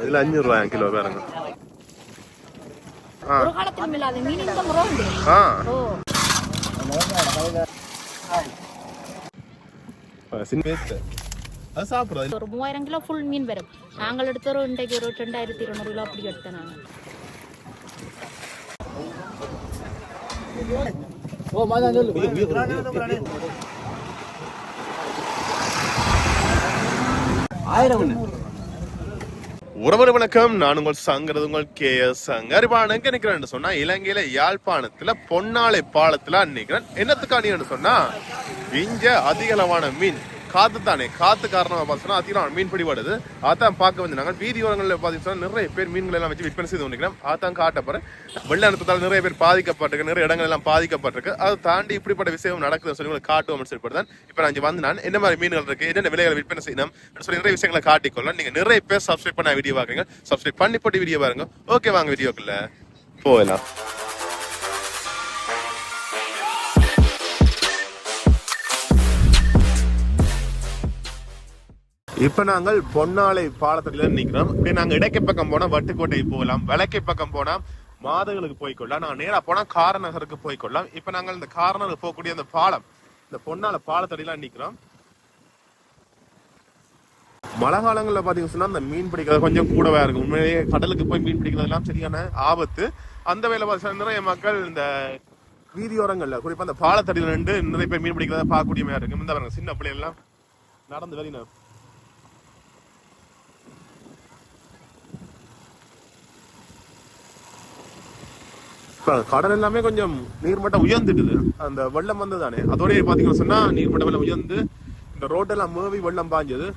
இதுல 500 ரூபாய் கிலோ பாருங்க. ஒரு காலத்துல இல்லாத மீன் இந்த முறை உண்டு. அது சாப்பிடுறது ஒரு 3000 கிலோ ஃபுல் மீன் வரும். நாங்கள் எடுத்த ஒரு இன்றைக்கு ஒரு 2200 கிலோ அப்படி எடுத்தேன் நாங்க. ஓ மாதா சொல்லு. உறவு வணக்கம். நான் உங்கள் சங்கரது உங்கள் KS சங்கரிபானுக்கு நிக்கிறேன் சொன்னா இலங்கையில யாழ்ப்பாணத்துல பொன்னாலை பாலத்துல நிக்கிறேன். என்னத்துக்கான சொன்னா இங்க அதிகளவான மீன் காத்து தானே, காத்து காரணமா பார்த்தோம்னா அதிகமான மீன் பிடிபடுது. அதான் பார்க்க வந்து நாங்கள் வீதியோரங்களில் பார்த்தீங்கன்னா நிறைய பேர் மீன்கள் எல்லாம் வச்சு விற்பனை செய்து கொண்டிருக்கிறோம். அதான் காட்டப்போறேன். வெள்ளத்தால் நிறைய பேர் பாதிக்கப்பட்டிருக்கு, நிறைய இடங்கள் எல்லாம் பாதிக்கப்பட்டிருக்கு. அதை தாண்டி இப்படிப்பட்ட விஷயம் நடக்குதுன்னு சொல்லி உங்களுக்கு காட்டுவோம் சொல்லிப்படுதான். இப்போ நான் இங்கே வந்து நான் என்ன மாதிரி மீன்கள் இருக்கு, என்னென்ன விலைகளை விற்பனை செய்யணும் சொல்லி நிறைய விஷயங்களை காட்டிக்கொள்ளலாம். நீங்க நிறைய பேர் சப்ஸ்கிரைப் பண்ண வீடியோ பாக்குறீங்க, சப்ஸ்கிரைப் பண்ணி போட்டு வீடியோ பாருங்க. ஓகே, வாங்க வீடியோக்குள்ள போகலாம். இப்ப நாங்கள் பொன்னாலை பாலத்துல நிக்கிறோம். இப்படி நாங்க இடக்கை பக்கம் போனா வட்டுக்கோட்டை போகலாம், வழக்கை பக்கம் போனா மாதங்களுக்கு போய்கொள்ளலாம். நாங்க நேரா போனா காரநகருக்கு போய்கொள்ளலாம். இப்ப நாங்கள் இந்த காரநகருக்கு போகக்கூடிய அந்த பாலம், இந்த பொன்னாலை பாலத்தடியெல்லாம் நிக்கிறோம். மழை காலங்கள்ல பாத்தீங்கன்னா சொன்னா அந்த மீன் பிடிக்கிறது கொஞ்சம் கூடவா இருக்கும். உண்மையிலேயே கடலுக்கு போய் மீன் பிடிக்கிறது எல்லாம் சரியான ஆபத்து. அந்த வேலை பார்த்தீங்கன்னா நிறைய மக்கள் இந்த வீதியோரங்கள்ல குறிப்பா அந்த பாலத்தடியில நின்று நிறைய பேர் மீன் பிடிக்கிறத பார்க்கக்கூடிய மாதிரி இருக்கும். இந்த பாருங்க, சின்ன பிள்ளை எல்லாம் நடந்து வெளியினர். கடல் எல்லாமே கொஞ்சம் நீர்மட்டம் உயர்ந்துடுது. அந்த வெள்ளம் வந்து தானே அதோடய பாத்தீங்கன்னா சொன்னா நீர்மட்ட வெள்ளம் உயர்ந்து இந்த ரோட்டெல்லாம் மேவி வெள்ளம் பாஞ்சது.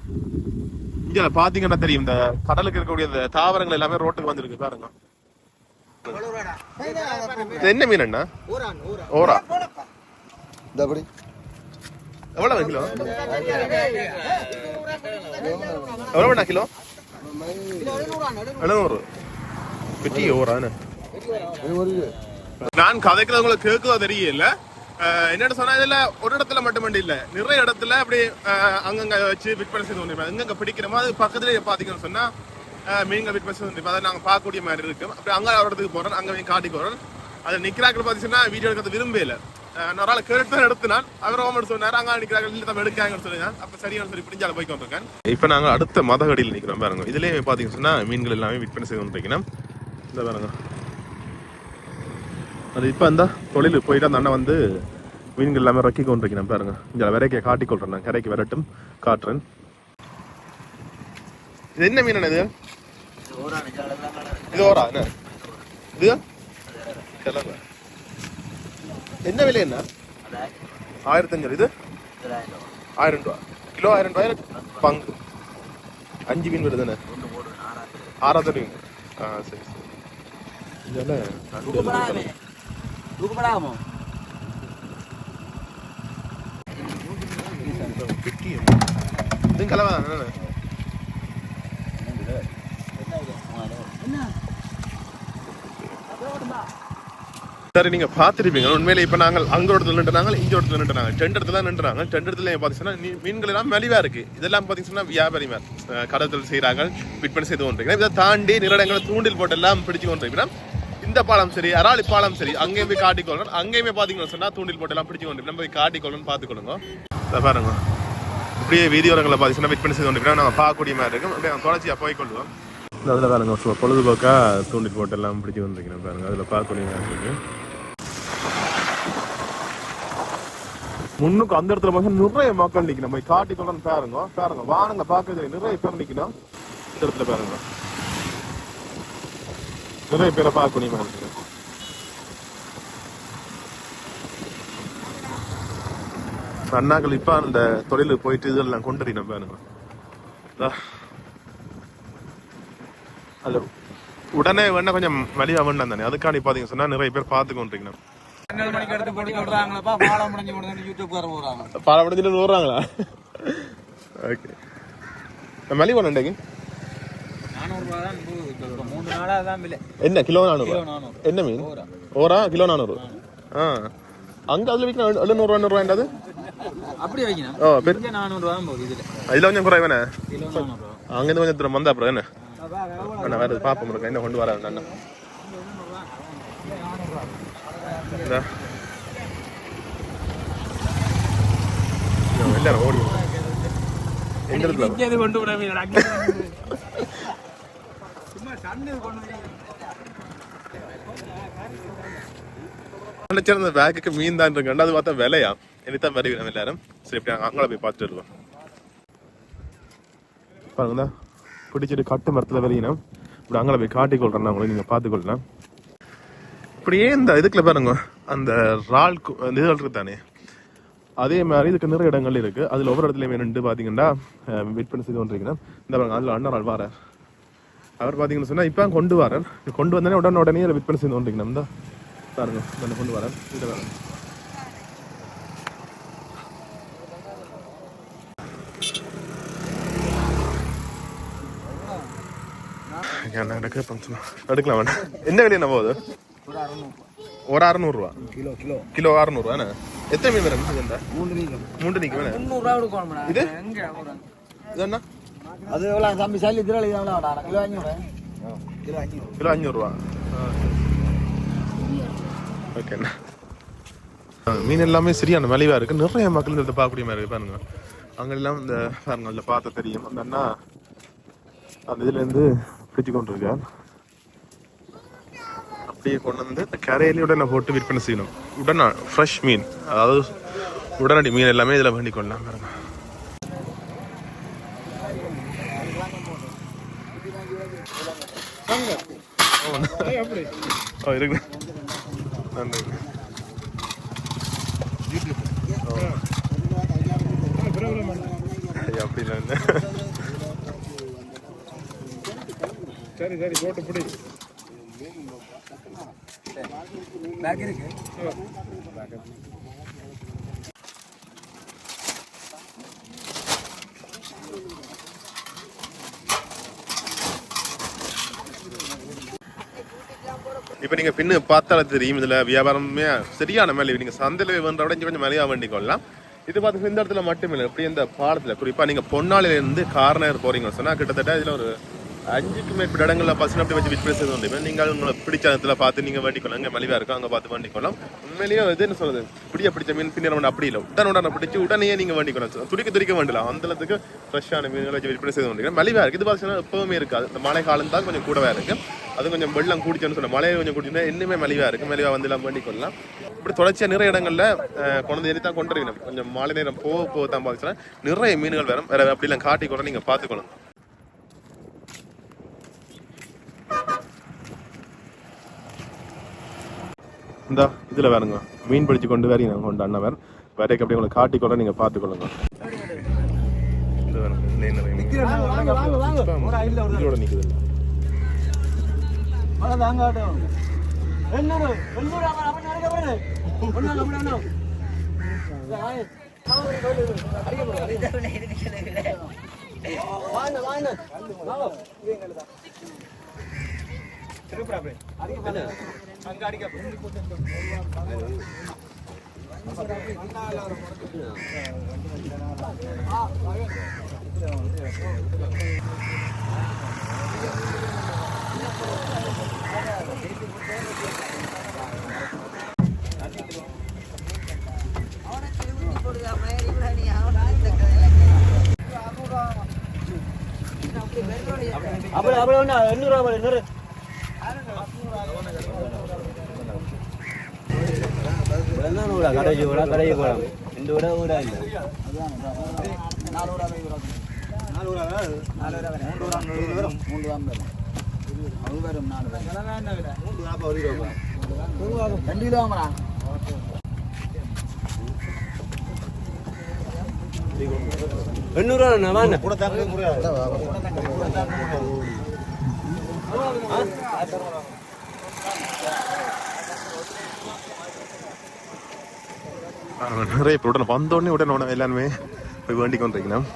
இங்க பாத்தீங்கன்னா தெரியும், இந்த கடலுக்கு இருக்கக்கூடிய இந்த தாவரங்கள் எல்லாமே ரோட்டுக்கு வந்துருக்கு பாருங்க. என்ன மீன் அண்ணா? ஓரா. எவ்வளவு கிலோ? எவ்வளவு கிலோ? 700. பெட்டி ஓரான்னு நான் கதைக்கிறவங்களுக்கு கேட்குதோ தெரியல. என்னன்னு சொன்னா இதுல ஒரு இடத்துல மட்டும் இல்ல, நிறைய இடத்துல அப்படி அங்கங்க வச்சு விற்பனை செய்து கொண்டிருப்போம். எங்கெங்க பிடிக்கிறோமோ அது பக்கத்துலயே பாத்தீங்கன்னு சொன்னா மீன்கள் விற்பனை செய்து கொண்டிருப்போம். அதை நாங்க பார்க்கக்கூடிய மாதிரி இருக்கும். அப்படி அங்க இடத்துக்கு போறோம், அங்க காட்டிக்கு வரோம். அது நிக்கிறாக்கள் பாத்தீங்கன்னா வீடியோ எடுக்கிறது விரும்பல. நான் ஒரு ஆள் கேட்டு எடுத்தினான், அவர் ஓமன் சொன்னாரு அங்க நிக்கிறார்கள் இல்லை நம்ம எடுக்காங்கன்னு சொல்லிதான். அப்ப சரியான சொல்லி பிடிஞ்சால போய் கொண்டிருக்கேன். இப்ப நாங்க அடுத்த மதகடியில் நிக்கிறோம் பாருங்க. இதுலயே பாத்தீங்கன்னா சொன்னா மீன்கள் எல்லாமே விற்பனை செய்து கொண்டிருக்கணும். இந்த பாருங்க, அது இப்போ அந்த தொழில் போயிட்டு அந்த அண்ணன் வந்து மீன்கள் எல்லாமே ரக்கி கொண்டிருக்கேன் பாருங்க. இங்கே விரைக்க காட்டி கொள்றேன், நான் கரைக்கு விரட்டும் காட்டுறேன். இது என்ன மீன்? இது இது ஓரா என்ன? இது என்ன விலை? என்ன 1500? இது 1000 ரூபா கிலோ. 1000 ரூபாய் பங்கு 5 மீன் வருதுன்னு 6 மீன். சரி சரி. இதெல்லாம் சரி, நீங்க பாத்துருப்பீங்க உண்மையில. இப்ப நாங்கள் அங்க இடத்துல நின்றுனாங்க, இங்க இடத்துல நின்றுனாங்க, 2 இடத்துல நின்றுறாங்க. 2 இடத்துல பாத்தீங்கன்னா மீன்கள் எல்லாம் மலிவா இருக்கு. இதெல்லாம் பாத்தீங்கன்னா வியாபாரி கடத்தல் செய்யறாங்க, விற்பனை செய்து கொண்டிருக்கிறேன். இதை தாண்டி நிறைய இடங்களை தூண்டில் போட்டு எல்லாம் பிடிச்சு கொண்டிருக்கிறேன். இந்த பாலம் சரி, அராளி பாலம் சரி, அங்கேயும் போய் காட்டிக்கொள்ளணும். அங்கேயுமே பாத்தீங்கன்னா சொன்னா தூண்டில் போட்டு எல்லாம் பிடிச்சு கொண்டு நம்ம போய் காட்டிக்கொள்ளணும். பாத்துக்கொள்ளுங்க பாருங்க. இப்படியே வீதியோரங்களை பாத்தீங்கன்னா விற்பனை செய்து கொண்டிருக்கிறோம். நாங்கள் பார்க்கக்கூடிய மாதிரி இருக்கும். அப்படியே தொடர்ச்சியா போய்கொள்வோம். அதில் பாருங்க, பொழுதுபோக்கா தூண்டில் போட்டு எல்லாம் பிடிச்சி கொண்டிருக்கிறேன் பாருங்க. அதில் பார்க்கக்கூடிய மாதிரி இருக்கு. முன்னுக்கு அந்த இடத்துல பார்த்தா நிறைய மக்கள் நிக்கணும். போய் காட்டிக்கொள்ளணும் பாருங்க. பாருங்க வானங்க பார்க்கறது நிறைய பேர் நிக்கணும். இந்த இடத்துல பாருங்க நிறைய பேரை பார்க்கக்கூடிய மாதிரி இருக்கு. அண்ணாக்கள் இப்ப அந்த தொழிலுக்கு போயிட்டு இதெல்லாம் கொண்டுறீங்க பாருங்க. அது உடனே வேணா கொஞ்சம் வலியா வேண்டாம் தானே, அதுக்காண்டி பாத்தீங்க சொன்னா நிறைய பேர் பார்த்து கொண்டிருக்கணும். பாலம் முடிஞ்சிட்டு ஓடுறாங்களா? ஓகே, மலி வேணும். என்ன கிலோ 400? என்ன மீன்? ஓரா கிலோ 400. அங்க அதுல விற்கிற 700 ரூபாய் அப்படி வைக்கணும். இதுல கொஞ்சம் குறைவானே, அங்கிருந்து கொஞ்சம் தூரம் வந்தா அப்புறம் என்ன அண்ணா வேறு பார்ப்போம் இருக்கேன் என்ன கொண்டு வர அண்ணா எல்லாரும் ஓடி எந்த இடத்துல கொண்டு விட நினைச்சிருந்த பேக்குக்கு மீன் தான் இருக்கா அது பார்த்தா விலையா இனித்தான் வருகிறோம் எல்லாரும் சரி இப்படி அங்கே போய் பார்த்துட்டு இருக்கோம் பாருங்க பிடிச்சிட்டு கட்டு மரத்தில் வரையினோம் இப்படி அங்கே போய் காட்டிக்கொள்றேன் அவங்களை நீங்கள் பார்த்துக்கொள்ளலாம் இப்படியே இந்த இதுக்குள்ள பாருங்க அந்த ரால் இதுகள் இருக்கு தானே அதே மாதிரி இதுக்கு நிறைய இடங்கள் இருக்கு அதுல ஒவ்வொரு இடத்துலயுமே நின்று பாத்தீங்கன்னா விற்பனை செய்து கொண்டிருக்கீங்கன்னா இந்த பாருங்க அதுல அண்ணா ஆள் வாரார் அவர் பாத்தீங்கன்னு சொன்னா இப்ப கொண்டு வரார் கொண்டு வந்தோடனே உடனே விற்பனை செய்து கொண்டிருக்கணும் இந்த பாருங்க கொண்டு வரார் இதை வர எடுக்கலாம் வேண்டாம் என்ன விலையா நம்ம போகுது ஒரு 600 ரூபா கிலோ 600 ரூபா எத்தனை மீன் வரும் மூன்று நீக்க வேணும் இது இது என்ன அது எவ்வளவு தம்பி சல்லி திரளி எவ்வளவு கிலோ 500 ரூபா ஓகேண்ணா மீன் எல்லாமே சரியான மலிவா இருக்கு நிறைய மக்கள் இந்த பார்க்கக்கூடிய மாதிரி இருக்கு பாருங்க அங்க எல்லாம் இந்த பாருங்க அதில் பார்த்த தெரியும் அந்த அண்ணா அந்த இதுல இருந்து பிடிச்சு கொண்டு இருக்கார் அப்படியே கொண்டு வந்து கரையிலே உடனே போட்டு விற்பனை செய்யணும் உடனே ஃப்ரெஷ் மீன் அதாவது உடனடி மீன் எல்லாமே இதில் வேண்டி கொள்ளலாம் பாருங்க இருக்கு நன்றி அப்படி இல்லை சரி சரி போட்டு பிடி பேக் இருக்கு இப்போ நீங்கள் பின்னு பார்த்தாலும் தெரியும் இதில் வியாபாரமே சரியான மேலே நீங்கள் சந்தையில் வேண்ட விட கொஞ்சம் மேலேயாக வேண்டி கொள்ளலாம் இது பார்த்து இந்த இடத்துல மட்டும் இல்லை இப்படி இந்த பாலத்தில் குறிப்பாக நீங்கள் பொன்னாளிலேருந்து கார்னர் போகிறீங்கன்னு சொன்னால் கிட்டத்தட்ட இதில் ஒரு 5க்கு மேற்பட்ட இடங்களில் பசங்க அப்படி வச்சு விற்பனை செய்து கொண்டு நீங்கள் உங்களை பிடிச்ச இடத்துல பார்த்து நீங்கள் வேண்டிக்கொள்ளலாம் அங்கே மலிவாக இருக்கும் அங்கே பார்த்து வேண்டிக்கொள்ளலாம் உண்மையிலேயே இது என்ன சொல்றது பிடிச்ச மீன் பின்னர் அப்படி இல்லை உடனே பிடிச்சி உடனே நீங்கள் வேண்டிக்கொள்ளலாம் துடிக்க வேண்டலாம் அந்த அளவுக்கு ஃப்ரெஷ்ஷான மீன்களை வச்சு விற்பனை செய்து கொண்டு மலிவாக இருக்குது இது பார்த்தீங்கன்னா எப்பவுமே இருக்காது இந்த மழை காலம் தான் கொஞ்சம் கூடவே இருக்கு அது கொஞ்சம் வெள்ளம் குடிச்சோன்னு சொன்ன மழையை கொஞ்சம் குடிச்சுன்னா இன்னுமே மலிவாக இருக்கு மலிவாக வந்து எல்லாம் வேண்டிக்கொள்ளலாம் இப்படி தொடர்ச்சியாக நிறைய இடங்கள்ல கொண்டு எரி தான் கொண்டு வரணும் கொஞ்சம் மாலை நேரம் போக தான் பார்த்தீங்கன்னா நிறைய மீன்கள் வரும் வேற அப்படிலாம் காட்டி கூட நீங்கள் பார்த்துக்கணும் இந்த இதுல வேறுங்க மீன் பிடிச்சு கொண்டு வரீங்க கொண்டு அண்ணன் வேறு வேறைக்கு அப்படி உங்களுக்கு காட்டிக்கொள்ள நீங்க பார்த்துக்கொள்ளுங்க இதோட நிக்குது கடைக்கு போலாம் இந்த விட ஊடா இல்லை நிறைய இப்போ உடனே வந்தோடனே உடனே எல்லாருமே போய் வேண்டி கொண்டிருக்கணும்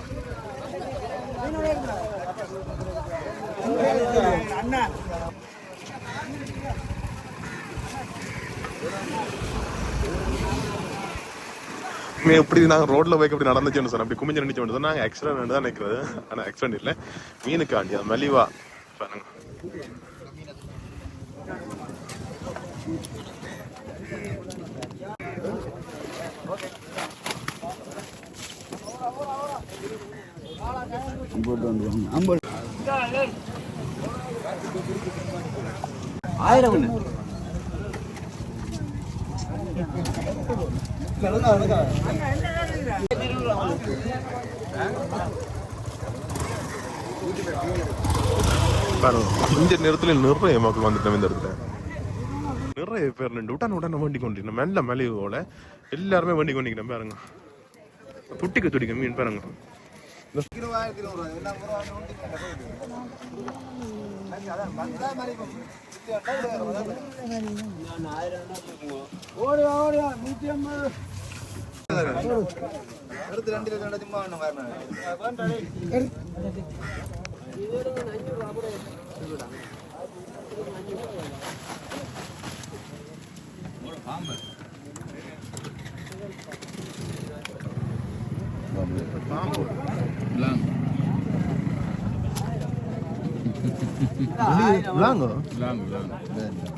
எப்படி நாங்கள் ரோட்ல போய் அப்படி நடந்துச்சுன்னு சொன்னோம் அப்படி குமிஞ்சு நினைச்சு நாங்கள் ஆக்சிடென்ட் தான் நினைக்கிறது ஆனால் ஆக்சிடென்ட் இல்லை மீனுக்காண்டி அது மலிவா பாருங்க. இந்த நேரத்தில் நிறைய மக்கள் வந்துட்டோம். இந்த இடத்துல நிறைய பேர் உடனே வண்டி கொண்டிருக்கோம். மெல்ல மலிவோட எல்லாருமே வண்டி கொண்டிருக்கோம். பாருங்க, துடிக்க மீன் பாருங்க.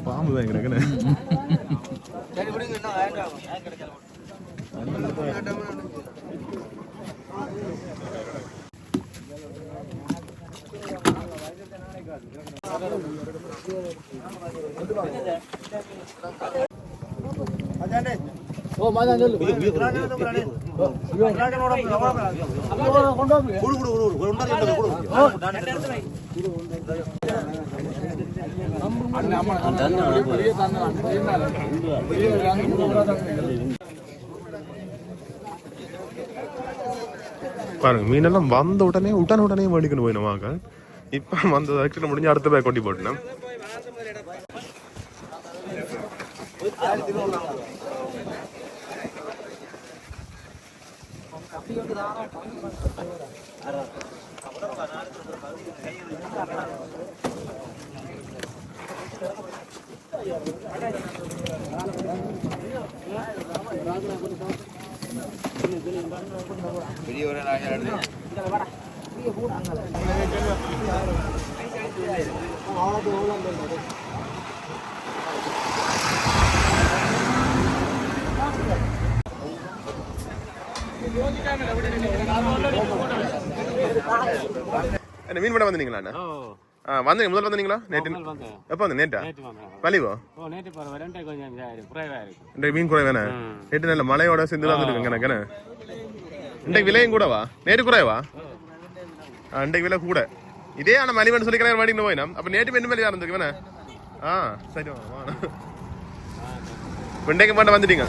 பாம்பு பயங்கர பாருங்க. மீனெல்லாம் வந்த உடனே வேண்டிக்கணும் போயிடும் வாங்க. இப்ப வந்த ஆக்சிடென்ட் முடிஞ்சு அடுத்த பேக் கொட்டி போட்டேன். என்ன மீன் பண்ண வந்தீங்களா? வந்தீங்க முதல்ல வந்தீங்களா? நேற்று எப்போ வந்து? நேற்றா வலிவோ மீன் குறை வேணா? நேற்று நல்ல மழையோட சேர்ந்து வந்துருக்குங்க எனக்கு. இன்றைக்கு விலையும் கூடவா? நேற்று குறைவா? இன்றைக்கு விலை கூட. இதே ஆனா மலிவன் சொல்லி கிடையாது வாடிட்டு போயினா. அப்ப நேற்று மென்னு மேலே இருந்துருக்கு வேணா? சரி இன்றைக்கு மட்டும் வந்துட்டீங்க.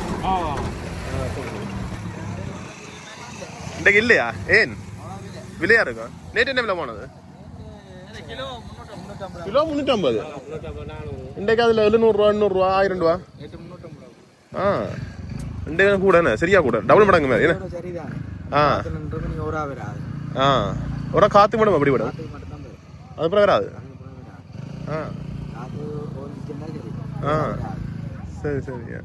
இன்றைக்கு இல்லையா? ஏன் விலையா இருக்கும்? நேற்று என்ன விலை போனது? கிலோ 350. இன்றைக்கு அதுல 700 ரூபா 800 ரூபா 1000 ரூபா. இன்றைக்கு கூட என்ன சரியா கூட டபுள் மடங்கு மாதிரி. ஒரு காத்து மட்டும் அப்படி விடும். அது அப்புறம் வராது. சரி சரியா.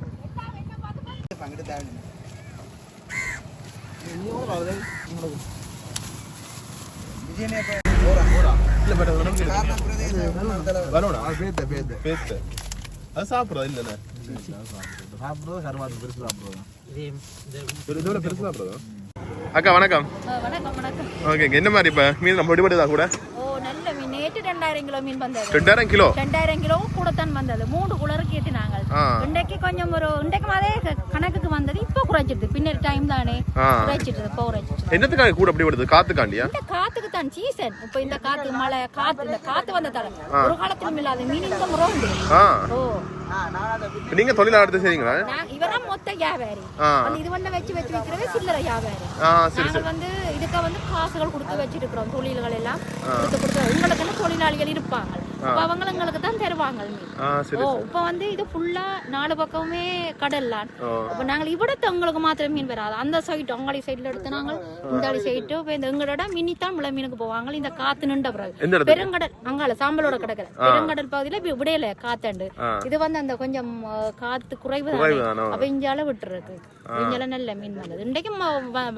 அது சாப்பிடுறதா இல்ல? அக்கா வணக்கம். ஓகே, என்ன மாதிரி இப்ப மீன் நம்ம விடுபடுதா கூட? நல்ல மீன். நேற்று 2000 கிலோ மீன் வந்தது. 2000 கிலோ? 2000 கிலோ கூட தான் வந்தது. 3 குளறு கேட்டினாங்க. இன்றைக்கு கொஞ்சம் இன்றைக்கு அதே கணக்குக்கு வந்தது. இப்ப குறைச்சிட்டு பின்னர் டைம் தானே குறைச்சிட்டு. இப்ப குறைச்சிட்டு என்னத்துக்காக கூட அப்படி வருது? காத்துக்காண்டியா? இந்த காத்துக்கு தான் சீசன். இப்ப இந்த காத்து மழை காத்து இந்த காத்து வந்ததால ஒரு காலத்திலும் இல்லாத மீன் இந்த முறை உண்டு. நீங்க தொழில் நடத்த செய்றீங்களா? இவரெல்லாம் மொத்த வியாபாரி. இது ஒண்ணு வச்சு வைக்கிறவே சில்லறை வியாபாரி. நாங்க வந்து இதுக்கு வந்து காசுகள் கொடுத்து வச்சிருக்கிறோம். தொழில்கள் எல்லாம் கொடுத்து உங்களுக்கு தொழிலாளிகள் இருப்பாங்க. அப்ப அவங்க எங்களுக்கு தான் தருவாங்க மீன். இப்ப வந்து இது ஃபுல்லா 4 பக்கமே கடல்லாம். அப்ப நாங்க இவிடத்து உங்களுக்கு மாத்திரம் மீன் வராது. அந்த சைட் அங்காளி சைட்ல எடுத்து நாங்கள் இந்த சைட்டு இந்த எங்களோட மினித்தான் முளை மீனுக்கு போவாங்க. இந்த காத்து நின்ற பிறகு பெருங்கடல் அங்கால சாம்பலோட கிடக்குற பெருங்கடல் பகுதியில விடையில காத்தாண்டு. இது வந்து அந்த கொஞ்சம் காத்து குறைவு, அப்ப இஞ்சால விட்டுறது. இஞ்சால நல்ல மீன் வந்தது. இன்றைக்கும்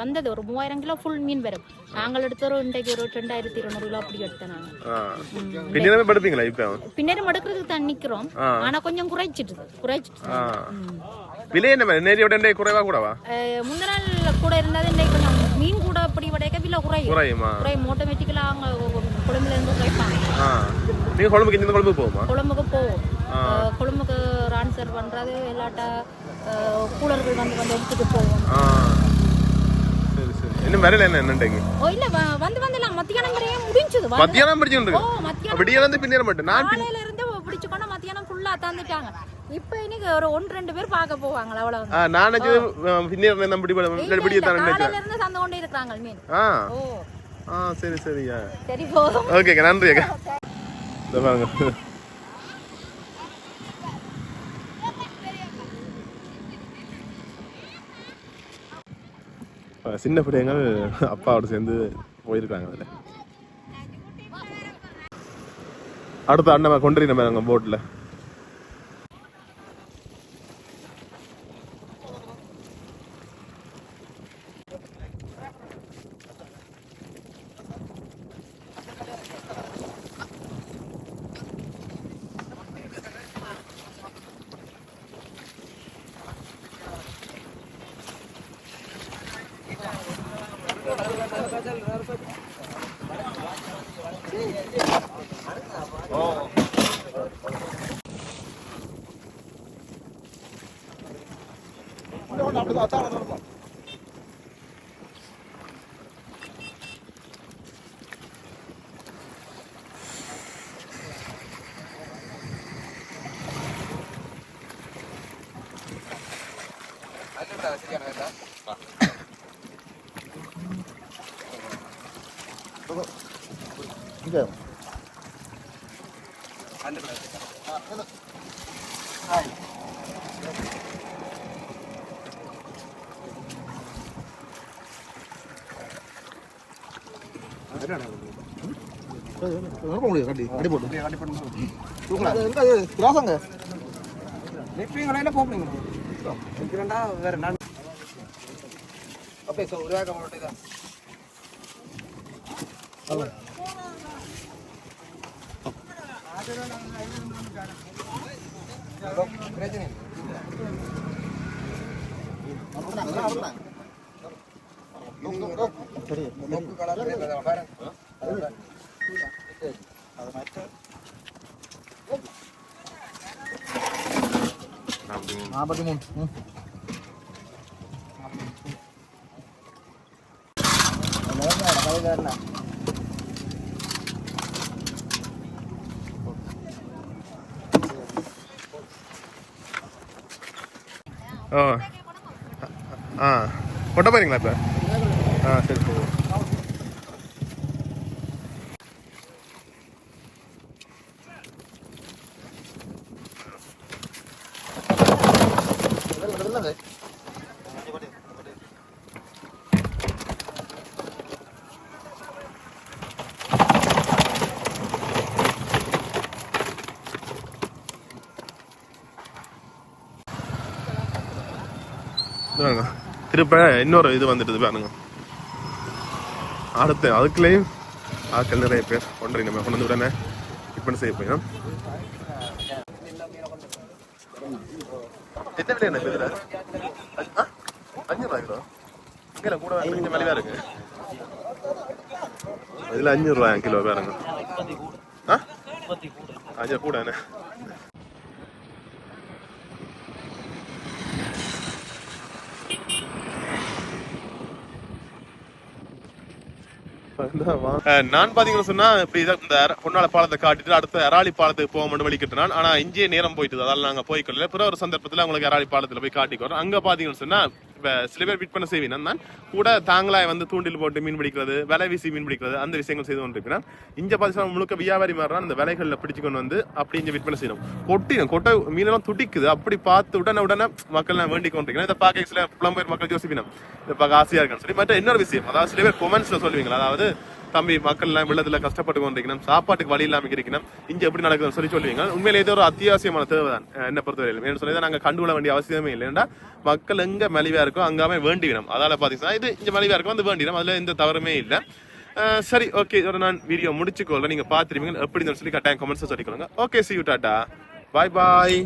வந்தது ஒரு 3000 கிலோ ஃபுல் மீன் வரும். நாங்கள் எடுத்த ஒரு இன்றைக்கு ஒரு 2200 கிலோ அப்படி எடுத்தோம் நாங்க. பின்னரும் எடுக்கிறதுக்கு தான் நிக்கிறோம். ஆனா கொஞ்சம் குறைச்சிட்டு விலை என்ன நேரியோட குறைவா கூடவா? முந்தின நாள் கூட இருந்தது. இன்னைக்கு கொஞ்சம் மீன் கூட அப்படி விடைக்க விலை குறையும். ஆட்டோமேட்டிக்கலா அங்க கொழும்புல இருந்து குறைப்பாங்க. நீங்க கொழும்புக்கு போவோமா? கொழும்புக்கு போவோம். கொழும்புக்கு ரான்சர் பண்றது எல்லாட்டா கூலர்கள் வந்து எடுத்துட்டு போவோம். சரி சரி. இன்னும் வரல என்னன்றீங்க? இல்ல வந்து மத்தியானம் வரையும் முடிஞ்சது. மத்தியானம் பிடிச்சிட்டு அப்படியே வந்து பின்னேற மாட்டேன். நான் காலையில இருந்து பிடிச்சுக்கொண்டு மத்தியானம் ஃபுல்லா தந்துட்டாங்க. இப்ப இன்னைக்கு ஒரு 1-2 பேர் பார்க்க போவாங்க அவ்வளவு. நான் பின்னேற நம்ம காலையில இருந்து சந்த கொண்டே இருக்காங்க மீன். சரி சரியா. சரி போதும். ஓகே நன்றி அக்கா. இந்த பாருங்க சின்ன பிள்ளைங்கள் அப்பாவோட சேர்ந்து போயிருக்காங்க. அதில் அடுத்த அண்ணன் கொண்டு நம்ம அங்கே போட்டில் கொட்ட போறீங்களா இப்ப? சரி சரி. திருப்ப இன்னொரு இது வந்துட்டு பாருங்க. அடுத்து அதுக்குள்ளேயும் ஆட்கள் நிறைய பேர் கொண்டு நம்ம கொண்டு வந்து உடனே விற்பனை செய்ய போயிடும். எத்தனை விலை என்ன இதுல? 5 ரூபாய் கிலோ. இங்கே கூட கொஞ்சம் மலிவா இருக்கு. இதுல 500 ரூபாய் கிலோ பாருங்க. அஞ்சு கூட என்ன நான் பாத்தீங்கன்னு சொன்னா இப்படி இந்த பொன்னாள பாலத்தை காட்டிட்டு அடுத்த அராளி பாலத்துக்கு போக மட்டும் வலிக்கிட்டு. ஆனா இங்கே நேரம் போயிட்டு அதால நாங்க போய்க்கொள்ள பிற ஒரு சந்தர்ப்பத்துல உங்களுக்கு அராளி பாலத்துல போய் காட்டிக்கிறோம். அங்க பாத்தீங்கன்னு சொன்னா இப்ப சில பேர் விற்பனை செய்வீங்க நான் கூட தாங்களாய் வந்து தூண்டில் போட்டு மீன் பிடிக்கிறது, வலை வீசி மீன் பிடிக்கிறது, அந்த விஷயங்கள் செய்து கொண்டிருக்கிறேன். இங்க பாத்தீங்கன்னா முழுக்க வியாபாரி மாதிரி அந்த விலைகள்ல பிடிச்சு கொண்டு வந்து அப்படி இங்க விற்பனை செய்யணும். கொட்டை மீனெல்லாம் துடிக்குது, அப்படி பார்த்து உடனே மக்கள் நான் வேண்டிக் கொண்டிருக்கிறேன். இதை பார்க்க சில புலம்பெயர் மக்கள் யோசிப்பினோம், இதை பார்க்க ஆசையா இருக்கான்னு சொல்லி. மற்ற இன்னொரு விஷயம், அதாவது சில பேர் கொமெண்ட்ஸ்ல சொல்லுவீங்களா, அதாவது தம்பி மக்கள் எல்லாம் வெள்ளத்துல கஷ்டப்பட்டு கொண்டிருக்கணும், சாப்பாட்டுக்கு வழி இல்லாம இருக்கணும், இங்க எப்படி நடக்குதுன்னு சொல்லி சொல்லுவீங்க. உண்மையில ஏதோ ஒரு அத்தியாவசியமான தேவை தான் என்ன பொறுத்தவரையிலும். என்ன சொல்லி நாங்க கண்டுகொள்ள வேண்டிய அவசியமே இல்லை. ஏன்னா மக்கள் எங்க மலிவா இருக்கோ அங்காமே வேண்டிவிடும். அதால பாத்தீங்கன்னா இது இங்க மலிவா இருக்கும் வந்து வேண்டிடும், அதுல எந்த தவறுமே இல்லை. சரி, ஓகே, இதோட நான் வீடியோ முடிச்சுக்கொள்ள. நீங்க பாத்துருவீங்க எப்படி சொல்லி கட்டாயம் கமெண்ட்ஸ் சொல்லிக்கொள்ளுங்க. Okay, see you, tata, bye bye.